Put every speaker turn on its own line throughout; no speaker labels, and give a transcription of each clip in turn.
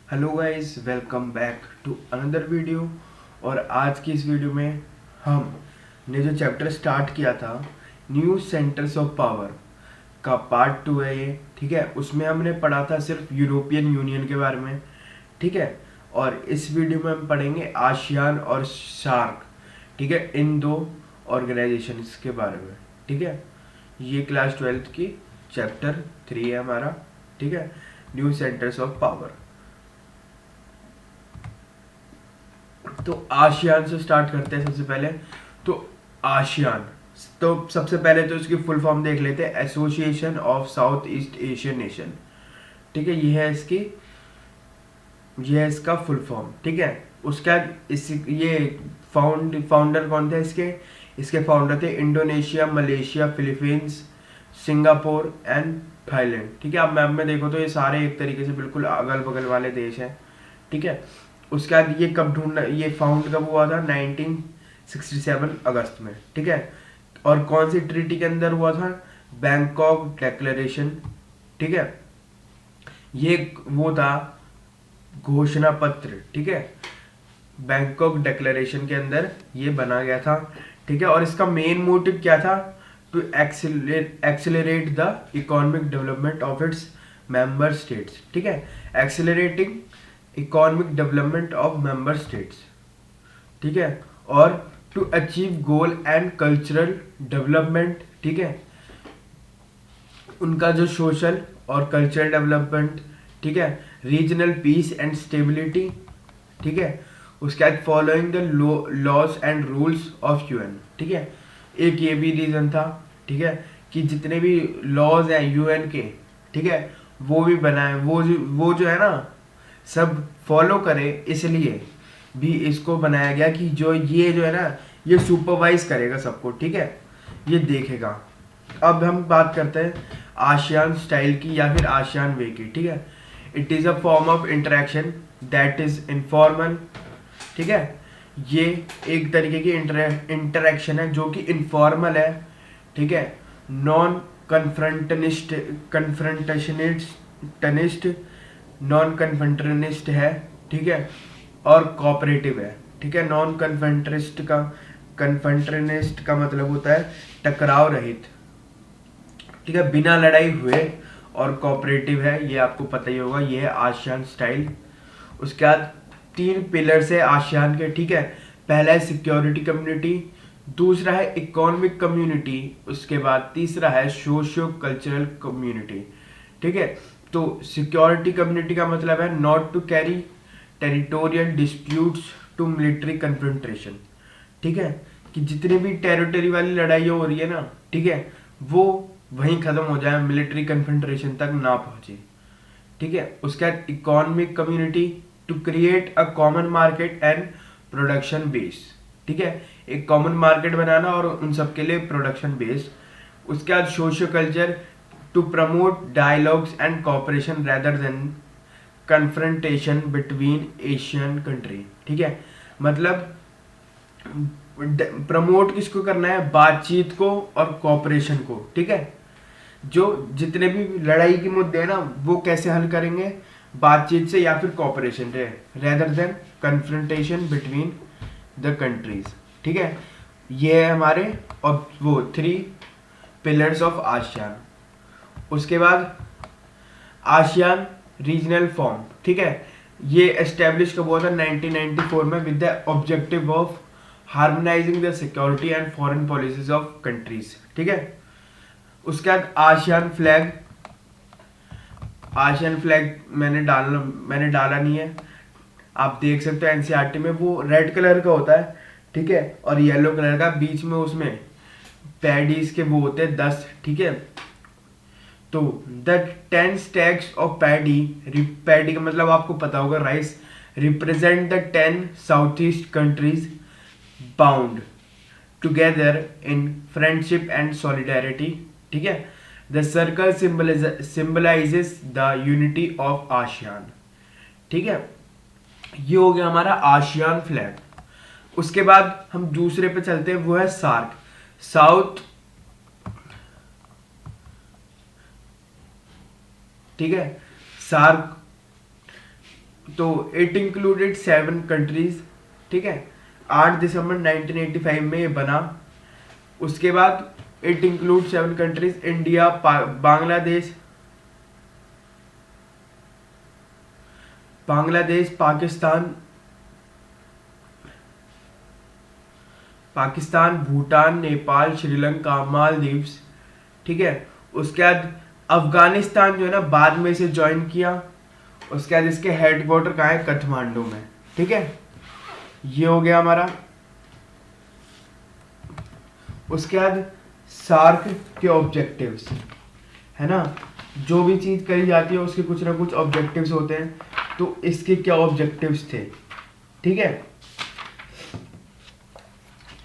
Hello guys, welcome back to another video. और आज की इस वीडियो में हम ने जो चैप्टर स्टार्ट किया था, न्यू सेंटर्स ऑफ पावर का पार्ट 2 है ये। ठीक है, उसमें हमने पढ़ा था सिर्फ यूरोपियन यूनियन के बारे में। ठीक है, और इस वीडियो में हम पढ़ेंगे आसियान और सार्क। ठीक है, इन दो ऑर्गेनाइजेशंस के बारे में। ठीक है, ये क्लास 12th की चैप्टर 3 है हमारा। ठीक है, न्यू सेंटर्स ऑफ पावर। तो आशियान से स्टार्ट करते हैं सबसे पहले। तो आशियान, तो सबसे पहले तो इसकी फुल फॉर्म देख लेते हैं, association of south east Asian nation. ठीक है, ये है इसका फुल फॉर्म। ठीक है, उसका इस ये फाउंडर कौन थे इसके? इसके फाउंडर थे Indonesia, Malaysia, Philippines, Singapore and Thailand. ठीक है, आप मैप में देखो तो ये सारे एक तरीके से बिल्कुल अगल बगल वाले देश हैं। ठीक है, उसके बाद ये फाउंड कब हुआ था? 1967 अगस्त में। ठीक है, और कौन सी ट्रीटी के अंदर हुआ था? Bangkok declaration. ठीक है, ये वो था घोषणा पत्र। ठीक है, बैंकॉक डेक्लेरेशन के अंदर ये बना गया था। ठीक है, और इसका मेन मोटिव क्या था? To accelerate the economic development of its member states. ठीक है, accelerating economic development of member states. ठीक है, और to achieve goal and cultural development. ठीक है, उनका जो सोशल और कल्चरल डेवलपमेंट। ठीक है, रीजनल पीस एंड स्टेबिलिटी। ठीक है, उसके बाद following the laws and rules of UN. ठीक है, एक ये भी रीजन था। ठीक है, कि जितने भी लॉज हैं यूएन के, ठीक है, वो भी बनाए, वो जो है ना, सब फॉलो करे। इसलिए भी इसको बनाया गया कि जो है ना, ये सुपरवाइज करेगा सबको। ठीक है, ये देखेगा। अब हम बात करते हैं आशियान स्टाइल की या फिर आशियान वे की। ठीक है, it is a form of interaction that is informal. ठीक है, ये एक तरीके की इंटरेक्शन है जो कि इनफॉर्मल है। ठीक है, नॉन कन्फ्रंटेशनिस्ट नॉन कन्फ्रंटनिस्ट है। ठीक है, और कोऑपरेटिव है। ठीक है, नॉन कन्फ्रंटनिस्ट का मतलब होता है टकराव रहित। ठीक है, बिना लड़ाई हुए। और कोऑपरेटिव है, ये आपको पता ही होगा, ये है आसियान स्टाइल। उसके बाद 3 पिलर्स है आसियान के। ठीक है, पहला है सिक्योरिटी कम्युनिटी, दूसरा है इकोनॉमिक कम्युनिटी, उसके बाद तीसरा है सोशियो कल्चरल कम्युनिटी। ठीक है, तो सिक्योरिटी कम्युनिटी का मतलब है not to carry territorial disputes to military confrontation. ठीक है, कि जितनी भी टेरिटरी वाली लड़ाई हो रही है ना, ठीक है, वो वहीं खत्म हो जाए, मिलिट्री कन्फ्रंटेशन तक ना पहुंचे। ठीक है, उसके बाद economic community to create a common market and production base. ठीक है, एक कॉमन मार्केट बनाना और उन सब के लिए प्रोडक्शन बेस। उसके बाद socio culture to promote dialogues and cooperation rather than confrontation between Asian country. ठीक है, मतलब प्रमोट किसको करना है? बातचीत को और कॉपरेशन को। ठीक है, जो जितने भी लड़ाई के मुद्दे हैं ना, वो कैसे हल करेंगे? बातचीत से या फिर कॉपरेशन से, rather than confrontation between the countries. ठीक है, ये है हमारे और वो 3 पिलर्स ऑफ आसियान। उसके बाद आसियान रीजनल फॉर्म। ठीक है, ये एस्टेब्लिश कब हुआ था? 1994 में, with the objective of harmonising the security and foreign policies of countries. ठीक है, उसके बाद आसियान फ्लैग। आसियान फ्लैग मैंने डाला नहीं है, आप देख सकते हो एनसीईआरटी में, वो रेड कलर का होता है। ठीक है, और येलो कलर का, बीच में उसमें पैडीज के वो होते हैं 10। ठीक है, तो the 10 stacks of paddy, paddy का मतलब आपको पता होगा rice, represent the 10 south east countries bound together in friendship and solidarity. ठीक है, the circle symbolizes the unity of ASEAN. ठीक है, ये हो गया हमारा आसियान फ्लैग। उसके बाद हम दूसरे पे चलते हैं, वो है सार्क, साउथ। ठीक है, सार्क तो इट इंक्लूडेड 7 कंट्रीज, ठीक है। 8 दिसंबर 1985 में ये बना। उसके बाद it include 7 countries, India, Bangladesh, Pakistan, Bhutan, Nepal, Sri Lanka, Maldives, ठीक है। उसके बाद अफगानिस्तान जो है ना बाद में इसे ज्वाइन किया। उसके बाद इसके हेडक्वार्टर कहाँ है, काठमांडू में, ठीक है। ये हो गया हमारा। उसके बाद सार्क के ऑब्जेक्टिव्स, है ना, जो भी चीज करी जाती है उसके कुछ ना कुछ ऑब्जेक्टिव्स होते हैं। तो इसके क्या ऑब्जेक्टिव्स थे, ठीक है।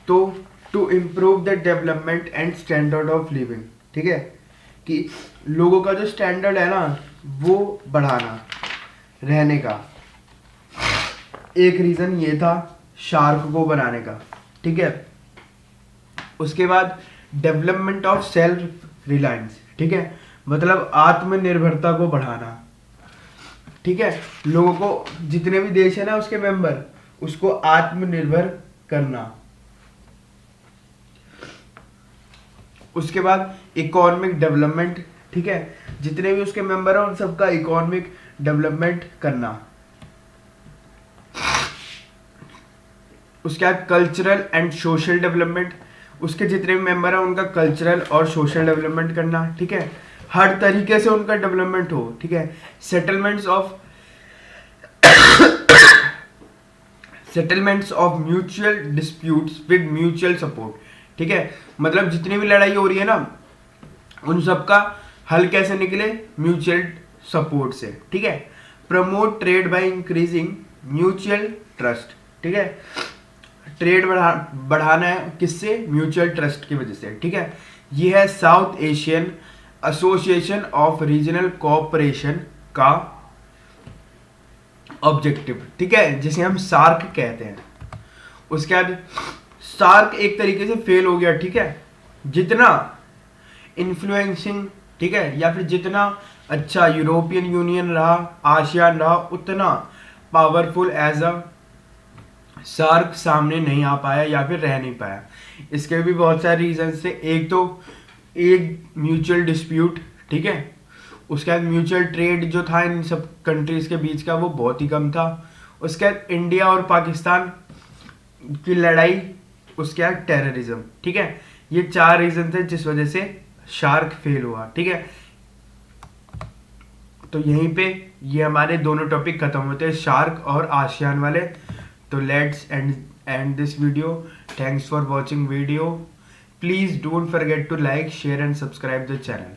तो to improve the development and standard of living, ठीक है, कि लोगों का जो स्टैंडर्ड है ना वो बढ़ाना, रहने का। एक रीजन ये था शार्क को बनाने का, ठीक है। उसके बाद डेवलपमेंट ऑफ सेल्फ रिलायंस, ठीक है, मतलब आत्मनिर्भरता को बढ़ाना, ठीक है। लोगों को, जितने भी देश है ना उसके मेंबर, उसको आत्मनिर्भर करना। उसके बाद इकोनॉमिक डेवलपमेंट, ठीक है, जितने भी उसके मेंबर हैं उन सबका इकोनॉमिक डेवलपमेंट करना। उसके बाद कल्चरल एंड सोशल डेवलपमेंट, उसके जितने भी मेंबर हैं उनका कल्चरल और सोशल डेवलपमेंट करना, ठीक है, हर तरीके से उनका डेवलपमेंट हो, ठीक है। Settlements of mutual disputes with mutual support, ठीक है, मतलब जितनी भी लड़ाई हो रही है ना उन सबका हल कैसे निकले, म्यूचुअल सपोर्ट से, ठीक है। Promote trade by increasing mutual trust, ठीक है, ट्रेड बढ़ाना है किससे, म्यूचुअल ट्रस्ट की वजह से, ठीक है। ये है south Asian association of regional cooperation का ऑब्जेक्टिव, ठीक है, जिसे हम सार्क कहते हैं। उसके बाद सार्क एक तरीके से फेल हो गया, ठीक है। जितना इन्फ्लुएंसिंग, ठीक है, या फिर जितना अच्छा यूरोपियन यूनियन रहा, आसियान रहा, उतना पावरफुल एज अ सार्क सामने नहीं आ पाया या फिर रह नहीं पाया। इसके भी बहुत सारे रीजन थे। एक तो एक म्यूचुअल डिस्प्यूट, ठीक है, उसके बाद म्यूचुअल ट्रेड जो था इन सब कंट्रीज के बीच का वो बहुत ही कम था। उसके बाद इंडिया और पाकिस्तान की लड़ाई, उसके बाद टेररिज्म, ठीक है। ये 4 रीजन थे जिस वजह से शार्क फेल हुआ, ठीक है। तो यहीं पे ये हमारे दोनों टॉपिक खत्म होते हैं, शार्क और आसियान वाले। तो let's end this video. Thanks for watching video. Please don't forget to like, share and subscribe the channel.